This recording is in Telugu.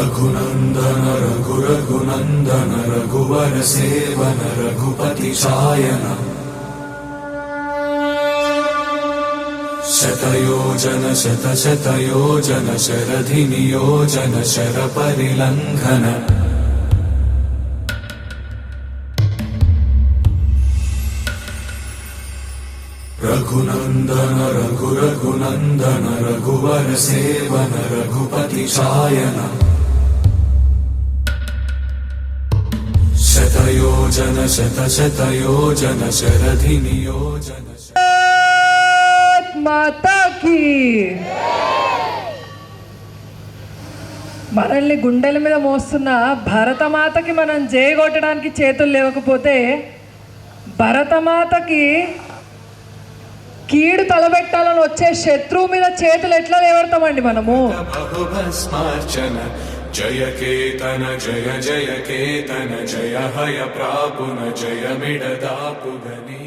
रघुनंदन रघुनंदन रघुवर सेवन रघुपति शायन शतयोजन शतशतयोजन शरधि नियोजन शर परिलंघन रघुनंदन रघुनंदन रघुवर सेवन रघुपति शायन शतयोजन शतशतयोजन शरधि नियोजन माता की మనల్ని గుండెల మీద మోస్తున్న భరతమాతకి మనం జయగొట్టడానికి చేతులు లేవకపోతే భరతమాతకి కీడు తలబెట్టాలని వచ్చే శత్రువు మీద చేతులు ఎట్లా లేవడతామండి మనము? జయ కేతన జయ జయ కేతన జయ హయ ప్రాపున జయ మిడదాపుగని